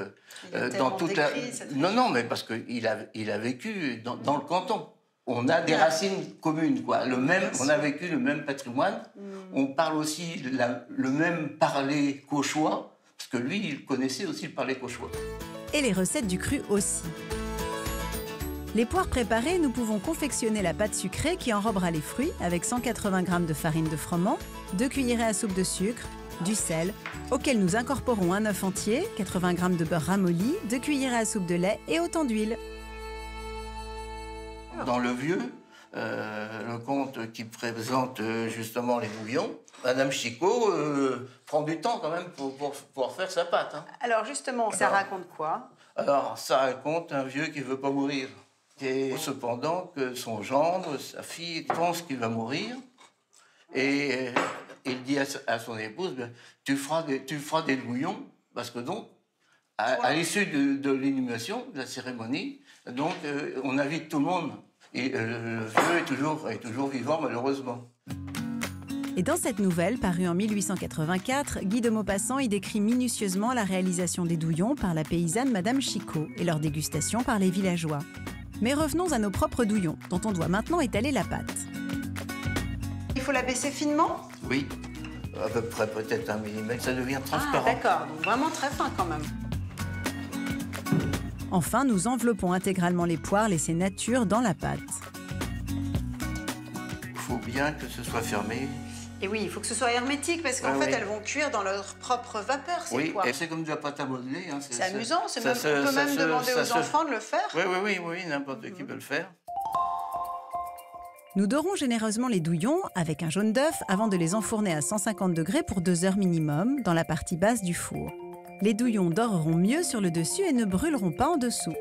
dans toute la... Non, mais parce qu'il a vécu dans le canton. On a des racines communes, quoi. On a vécu le même patrimoine. On parle aussi le même parler cauchois, parce que lui, il connaissait aussi le parler cauchois. Et les recettes du cru aussi. Les poires préparées, nous pouvons confectionner la pâte sucrée qui enrobera les fruits avec 180 g de farine de froment, 2 cuillerées à soupe de sucre, du sel, auquel nous incorporons un œuf entier, 80 g de beurre ramolli, 2 cuillerées à soupe de lait et autant d'huile. Dans le vieux, le conte qui présente justement les bouillons, Madame Chicot prend du temps quand même pour faire sa pâte. Hein. Alors justement, ça raconte quoi? Alors, ça raconte un vieux qui ne veut pas mourir. Et cependant que son gendre, sa fille, pense qu'il va mourir. Et il dit à son épouse, tu feras des bouillons, parce que donc, à l'issue de l'inhumation, de la cérémonie, donc on invite tout le monde. Et le vieux est toujours vivant, malheureusement. Et dans cette nouvelle, parue en 1884, Guy de Maupassant y décrit minutieusement la réalisation des douillons par la paysanne Madame Chicot et leur dégustation par les villageois. Mais revenons à nos propres douillons, dont on doit maintenant étaler la pâte. Il faut la baisser finement? Oui, à peu près peut-être 1 millimètre, ça devient transparent. Ah, d'accord, donc vraiment très fin quand même. Enfin, nous enveloppons intégralement les poires laissées nature dans la pâte. Il faut bien que ce soit fermé. Et oui, il faut que ce soit hermétique parce qu'en Ah, fait, oui. elles vont cuire dans leur propre vapeur, ces Oui, poires. et c'est comme de la pâte à modeler. Hein, C'est amusant, on peut même demander aux enfants de le faire. Oui, n'importe qui peut le faire. Nous dorons généreusement les douillons avec un jaune d'œuf avant de les enfourner à 150 degrés pour 2 heures minimum dans la partie basse du four. Les douillons doreront mieux sur le dessus et ne brûleront pas en dessous.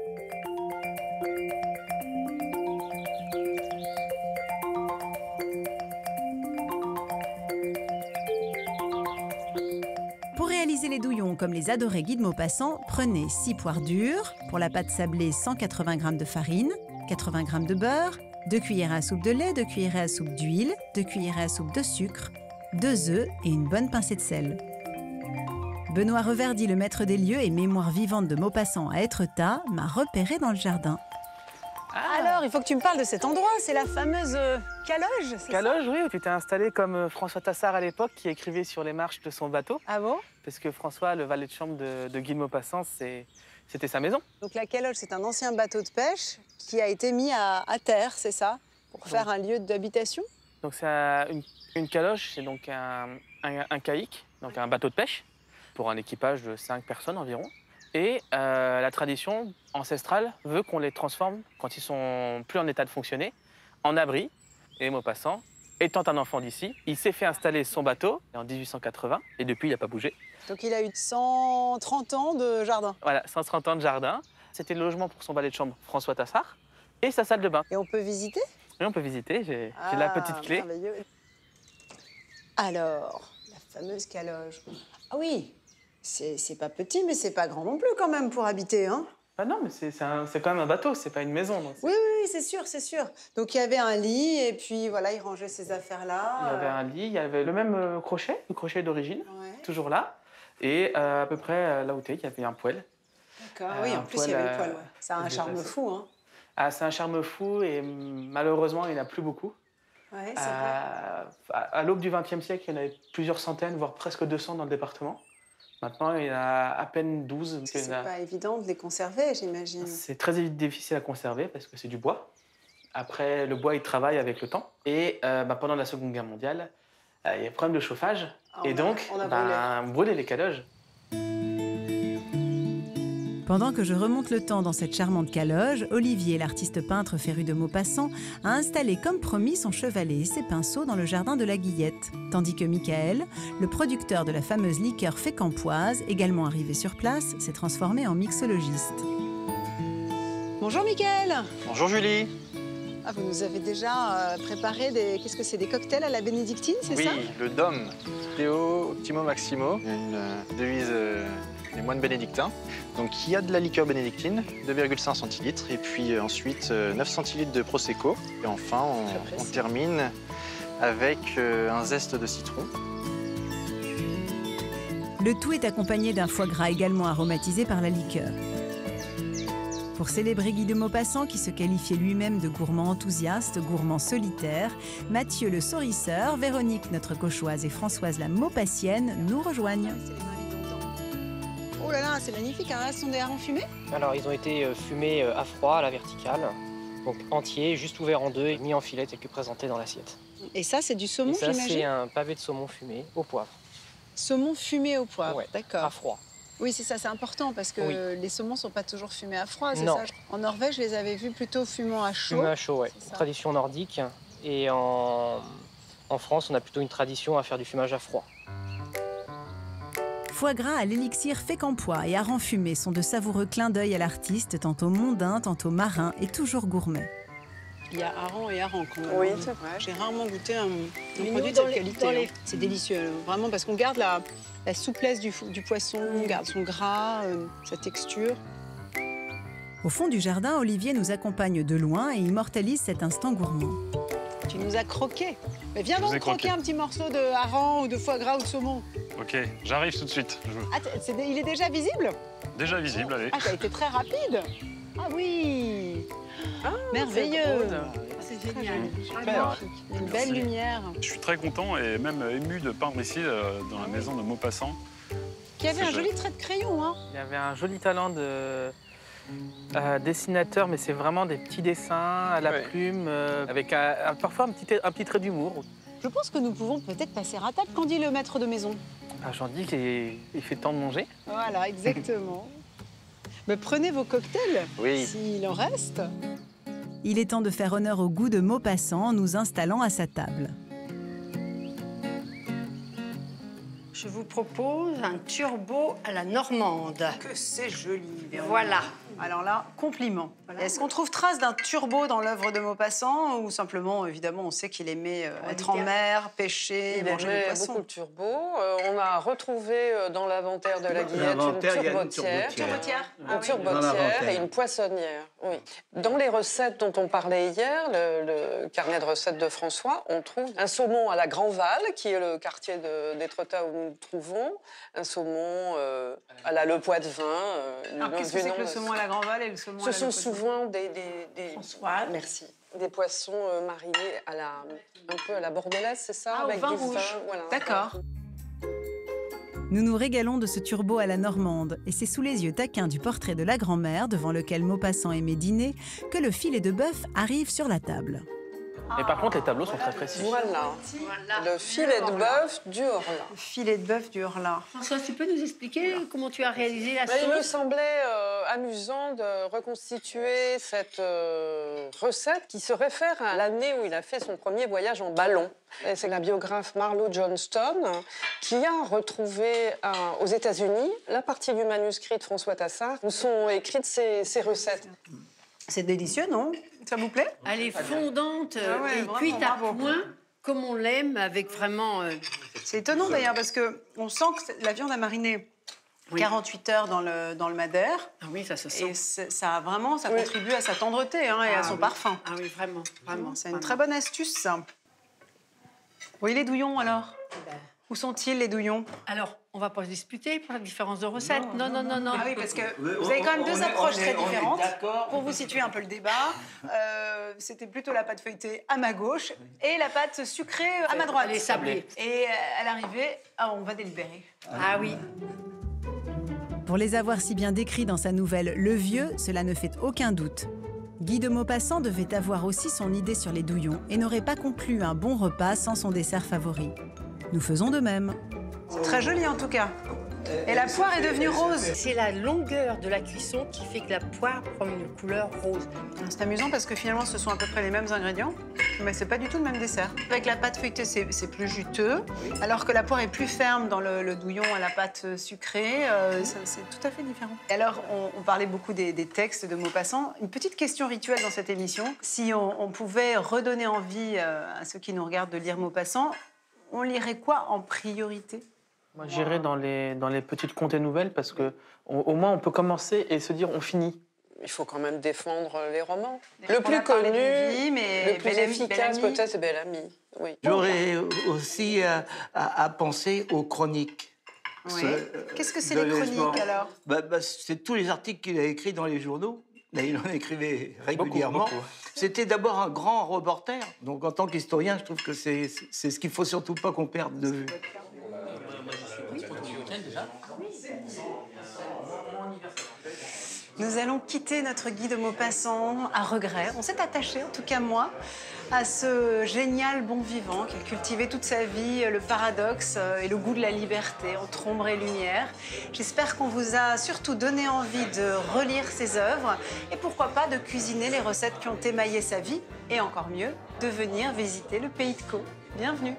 Pour réaliser les douillons comme les adorait Guy de Maupassant, prenez 6 poires dures, pour la pâte sablée 180 g de farine, 80 g de beurre, 2 cuillerées à soupe de lait, 2 cuillerées à soupe d'huile, 2 cuillerées à soupe de sucre, 2 œufs et une bonne pincée de sel. Benoît Reverdy, le maître des lieux et mémoire vivante de Maupassant à Étretat, m'a repéré dans le jardin. Alors, il faut que tu me parles de cet endroit, c'est la fameuse caloge, c'est ça? Caloge, oui, tu t'es installé comme François Tassard à l'époque, qui écrivait sur les marches de son bateau. Ah bon? Parce que François, le valet de chambre de Guy de Maupassant, c'était sa maison. Donc la caloge, c'est un ancien bateau de pêche qui a été mis à terre, c'est ça? Pour faire un lieu d'habitation? Donc c'est une caloche, c'est donc un caïque, donc un bateau de pêche, pour un équipage de 5 personnes environ. Et la tradition ancestrale veut qu'on les transforme, quand ils sont plus en état de fonctionner, en abri. Et Maupassant, étant un enfant d'ici, il s'est fait installer son bateau en 1880, et depuis, il n'a pas bougé. Donc il a eu 130 ans de jardin. Voilà, 130 ans de jardin. C'était le logement pour son valet de chambre, François Tassard, et sa salle de bain. Et on peut visiter? Oui, on peut visiter, j'ai la petite clé. Merveilleux. Alors, la fameuse caloge. Ah oui, c'est pas petit, mais c'est pas grand non plus quand même pour habiter, hein? Ah non, mais c'est quand même un bateau, c'est pas une maison. Donc oui, c'est sûr, c'est sûr. Donc il y avait un lit, et puis voilà, il rangeait ses affaires-là. Il y avait un lit, il y avait le même crochet, le crochet d'origine, toujours là. Et à peu près là où t'es, il y avait un poêle. D'accord, oui, en plus il y avait le poêle, ouais. Ça a un charme fou, hein? Ah, c'est un charme fou, et malheureusement, il n'y en a plus beaucoup. Ouais, c'est vrai. À l'aube du XXe siècle, il y en avait plusieurs centaines, voire presque 200 dans le département. Maintenant, il y en a à peine 12. C'est pas évident de les conserver, j'imagine. C'est très difficile à conserver parce que c'est du bois. Après, le bois, il travaille avec le temps. Et pendant la Seconde Guerre mondiale, il y a un problème de chauffage. Et donc, on brûlait les caloges. Pendant que je remonte le temps dans cette charmante caloge, Olivier, l'artiste peintre féru de Maupassant, a installé comme promis son chevalet et ses pinceaux dans le jardin de la Guillette, tandis que Michael, le producteur de la fameuse liqueur fécampoise, également arrivé sur place, s'est transformé en mixologiste. Bonjour Michael. Bonjour Julie. Ah, vous nous avez déjà préparé des... Qu'est-ce que c'est, des cocktails à la bénédictine, c'est ça? Oui, le DOM, Deo Optimo Maximo, une devise des moines bénédictins. Donc il y a de la liqueur bénédictine, 2,5 centilitres, et puis ensuite 9 centilitres de Prosecco. Et enfin, on termine avec un zeste de citron. Le tout est accompagné d'un foie gras également aromatisé par la liqueur. Pour célébrer Guy de Maupassant, qui se qualifiait lui-même de gourmand enthousiaste, gourmand solitaire, Mathieu le Saurisseur, Véronique notre Cauchoise et Françoise la Maupassienne nous rejoignent. Oh là là, c'est magnifique, hein. Ce sont des harengs fumés? Alors, ils ont été fumés à froid, à la verticale, donc entiers, juste ouverts en deux et mis en filet et puis présentés dans l'assiette. Et ça, c'est du saumon, j'imagine? j'imagine? C'est un pavé de saumon fumé au poivre. Saumon fumé au poivre, ouais, d'accord. À froid. Oui, c'est ça, c'est important parce que oui. Les saumons ne sont pas toujours fumés à froid, c'est non. ça? En Norvège, je les avais vus plutôt fumant à chaud. Fumé à chaud, oui. Tradition nordique. Et en France, on a plutôt une tradition à faire du fumage à froid. Foie gras à l'élixir fécampois et hareng fumé sont de savoureux clins d'œil à l'artiste, tantôt mondain, tantôt marin et toujours gourmet. Il y a hareng et hareng quand même. Oui, c'est vrai. J'ai rarement goûté un produit de cette qualité. C'est délicieux, vraiment, parce qu'on garde la souplesse du poisson, on garde son gras, sa texture. Au fond du jardin, Olivier nous accompagne de loin et immortalise cet instant gourmand. Tu nous as croqué. Mais viens donc croquer un petit morceau de hareng ou de foie gras ou de saumon. Ok, j'arrive tout de suite. Ah, il est déjà visible? Déjà visible, allez. Ah, ça a été très rapide. Ah oui. Merveilleux. C'est génial. Super. Une belle lumière. Je suis très content et même ému de peindre ici, dans la maison de Maupassant. Qui avait un joli trait de crayon, hein? Il y avait un joli talent de dessinateur, mais c'est vraiment des petits dessins à la plume, avec parfois un petit trait d'humour. Je pense que nous pouvons peut-être passer à table. Qu'en dit le maître de maison? J'en dis qu'il fait temps de manger. Voilà, exactement. Mais prenez vos cocktails, s'il en reste. Il est temps de faire honneur au goût de Maupassant en nous installant à sa table. Je vous propose un turbo à la normande. Que c'est joli, Véronique. Voilà. Alors là, compliment. Voilà. Est-ce qu'on trouve trace d'un turbo dans l'œuvre de Maupassant ou simplement, évidemment, on sait qu'il aimait être en mer, pêcher, manger du poisson? Beaucoup de turbo. On a retrouvé dans l'inventaire de la Guillette une turbotière. Une turbotière et une poissonnière. Oui. Dans les recettes dont on parlait hier, le carnet de recettes de François, on trouve un saumon à la Grandval, qui est le quartier d'Étretat où nous nous trouvons, un saumon à la Le Poitevin. Alors qu'est-ce que c'est que le saumon à la Grandval et le saumon à la Le Poitevin? Ce sont souvent des merci. Des poissons marinés un peu à la bordelaise, c'est ça? Avec vin du rouge. Voilà. D'accord. Nous nous régalons de ce turbo à la normande et c'est sous les yeux taquins du portrait de la grand-mère devant lequel Maupassant aimait dîner que le filet de bœuf arrive sur la table. Mais par contre, les tableaux sont très précis. Voilà. Le filet de bœuf du Horla. Le filet de bœuf du Horla. François, tu peux nous expliquer comment tu as réalisé la sauce? Il me semblait amusant de reconstituer cette recette qui se réfère à l'année où il a fait son premier voyage en ballon. C'est la biographe Marlo Johnston qui a retrouvé aux États-Unis la partie du manuscrit de François Tassart où sont écrites ces recettes. C'est délicieux, non? Ça vous plaît? Elle est fondante et cuite à point comme on l'aime, avec vraiment... C'est étonnant d'ailleurs, parce qu'on sent que la viande a mariné 48 heures dans le madère. Ah oui, ça se sent. Et ça contribue à sa tendreté hein, et à son parfum. Ah oui, vraiment, vraiment. C'est une très bonne astuce, ça. Oui, les douillons, alors Où sont-ils, les douillons? Alors, on ne va pas se disputer pour la différence de recette. Non. Ah oui, parce que vous avez quand même deux approches très différentes. Pour vous situer un peu le débat, c'était plutôt la pâte feuilletée à ma gauche et la pâte sucrée à ma droite. Les sablés. Et à l'arrivée, on va délibérer. Ah oui. Pour les avoir si bien décrits dans sa nouvelle Le Vieux, cela ne fait aucun doute. Guy de Maupassant devait avoir aussi son idée sur les douillons et n'aurait pas conclu un bon repas sans son dessert favori. Nous faisons de même. C'est très joli en tout cas. Et la poire est devenue rose. C'est la longueur de la cuisson qui fait que la poire prend une couleur rose. C'est amusant parce que finalement ce sont à peu près les mêmes ingrédients, mais c'est pas du tout le même dessert. Avec la pâte feuilletée, c'est plus juteux, alors que la poire est plus ferme dans le douillon à la pâte sucrée. C'est tout à fait différent. Et alors, on parlait beaucoup des textes de Maupassant. Une petite question rituelle dans cette émission. Si on pouvait redonner envie à ceux qui nous regardent de lire Maupassant, on lirait quoi en priorité? Moi, j'irais dans les petites contes et nouvelles parce que au moins on peut commencer et se dire on finit. Il faut quand même défendre les romans. Le plus connu, le plus efficace peut-être, c'est Bel-Ami. Oui. J'aurais aussi à penser aux chroniques. Oui. Qu'est-ce que c'est les chroniques alors? C'est tous les articles qu'il a écrits dans les journaux. Là, il en écrivait régulièrement. Beaucoup. C'était d'abord un grand reporter. Donc en tant qu'historien, je trouve que c'est ce qu'il faut surtout pas qu'on perde de vue. Nous allons quitter notre Guy de Maupassant à regret. On s'est attaché, en tout cas moi, à ce génial bon vivant qui a cultivé toute sa vie le paradoxe et le goût de la liberté entre ombre et lumière. J'espère qu'on vous a surtout donné envie de relire ses œuvres et pourquoi pas de cuisiner les recettes qui ont émaillé sa vie et encore mieux, de venir visiter le pays de Caux. Bienvenue.